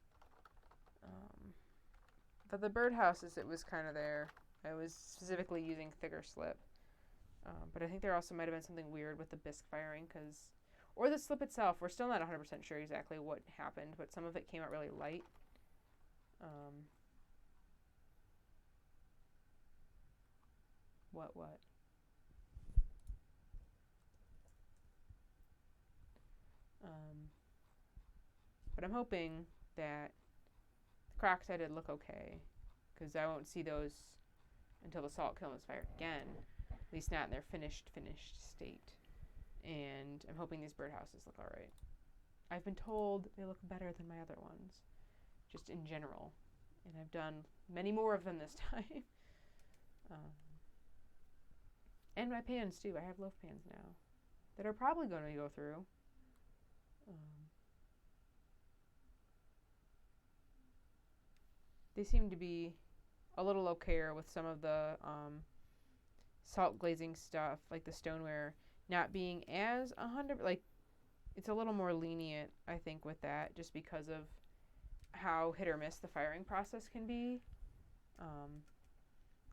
But the birdhouses, it was kind of there. I was specifically using thicker slip, but I think there also might have been something weird with the bisque firing, or the slip itself. We're still not 100% sure exactly what happened, but some of it came out really light. What? But I'm hoping that the cracks I did look okay, because I won't see those until the salt kiln is fired again, at least not in their finished state. And I'm hoping these birdhouses look all right. I've been told they look better than my other ones, just in general, and I've done many more of them this time. And my pans too. I have loaf pans now that are probably going to go through. They seem to be a little okayer with some of the salt glazing stuff, like the stoneware, not being as 100. Like, it's a little more lenient, I think, with that, just because of how hit or miss the firing process can be.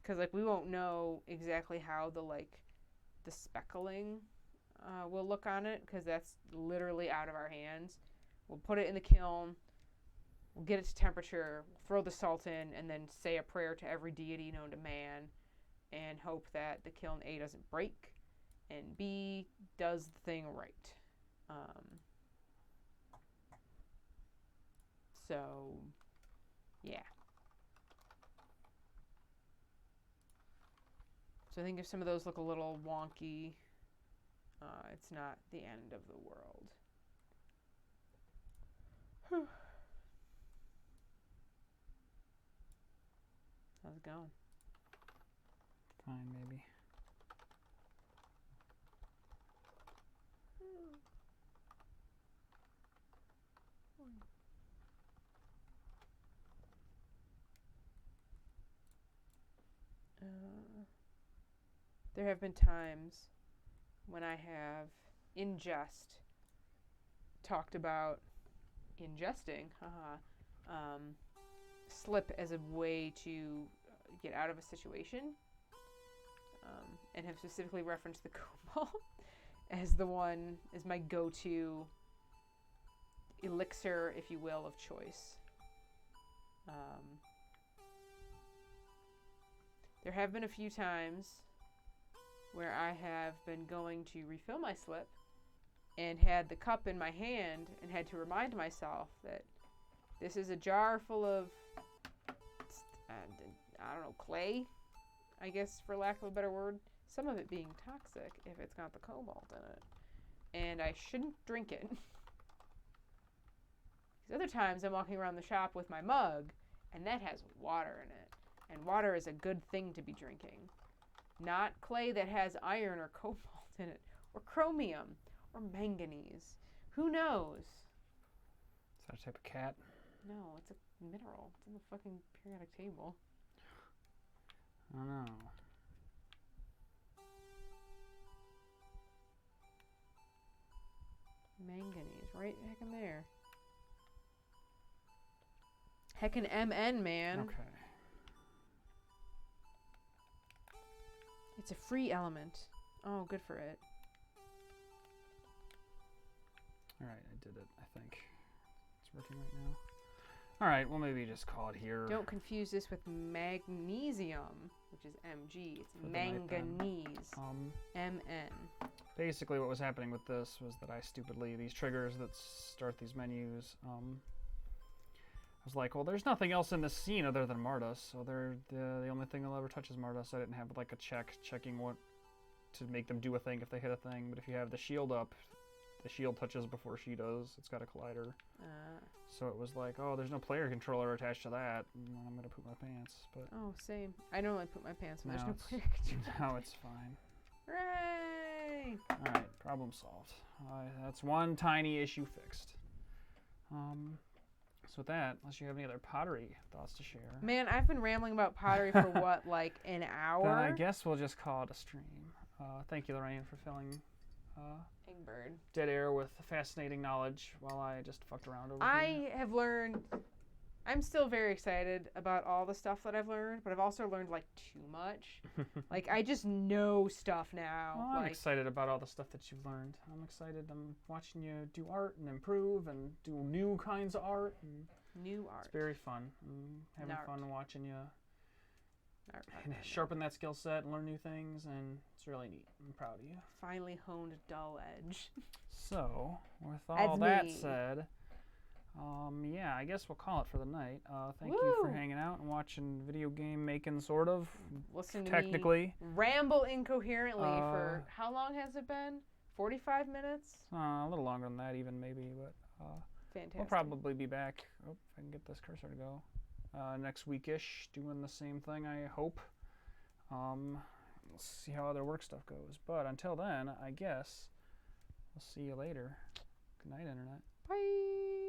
Because like we won't know exactly how the speckling will look on it, because that's literally out of our hands. We'll put it in the kiln, we'll get it to temperature, we'll throw the salt in, and then say a prayer to every deity known to man, and hope that the kiln A doesn't break, and B does the thing right. So, yeah. So I think if some of those look a little wonky, it's not the end of the world. How's it going? Fine, maybe. There have been times when I have, in jest, talked about ingesting, slip as a way to get out of a situation, and have specifically referenced the cobalt as my go-to elixir, if you will, of choice. There have been a few times where I have been going to refill my slip and had the cup in my hand and had to remind myself that this is a jar full of, I don't know, clay, I guess, for lack of a better word. Some of it being toxic if it's got the cobalt in it. And I shouldn't drink it. Because other times I'm walking around the shop with my mug and that has water in it. And water is a good thing to be drinking. Not clay that has iron or cobalt in it, or chromium, or manganese. Who knows? Is that a type of cat? No, it's a mineral. It's in the fucking periodic table. I don't know. Manganese, right heckin' there. Heckin' MN, man. Okay. It's a free element. Oh, good for it. All right, I did it, I think. It's working right now. All right, well, maybe just call it here. Don't confuse this with magnesium, which is Mg. It's manganese. Mn. Basically, what was happening with this was that I stupidly, these triggers that start these menus, I was like, well, there's nothing else in this scene other than Martis, so the only thing I'll ever touch is Martis. I didn't have like a checking what to make them do a thing if they hit a thing, but if you have the shield up, the shield touches before she does. It's got a collider. So it was like, oh, there's no player controller attached to that. I'm going to poop my pants. But oh, same. I normally poop my pants when there's no player controller. Now it's fine. Hooray! All right, problem solved. That's one tiny issue fixed. So with that, unless you have any other pottery thoughts to share. Man, I've been rambling about pottery for what, like an hour? Then I guess we'll just call it a stream. Thank you, Lorraine, for filling Eggbird. dead air with fascinating knowledge while I just fucked around over here. I have learned. I'm still very excited about all the stuff that I've learned, but I've also learned like too much. Like I just know stuff now. Well, I'm excited about all the stuff that you've learned. I'm excited. I'm watching you do art and improve and do new kinds of art. And new art. It's very fun. I'm having fun watching you sharpen that skill set and learn new things, and it's really neat. I'm proud of you. Finally honed dull edge. So, with all that said, yeah, I guess we'll call it for the night. Thank you for hanging out and watching video game making, sort of. Listen to technically. Me ramble incoherently for how long has it been? 45 minutes? A little longer than that, even maybe, but fantastic. We'll probably be back. Oh, if I can get this cursor to go. Next weekish, doing the same thing, I hope. We'll see how other work stuff goes. But until then, I guess we'll see you later. Good night, Internet. Bye.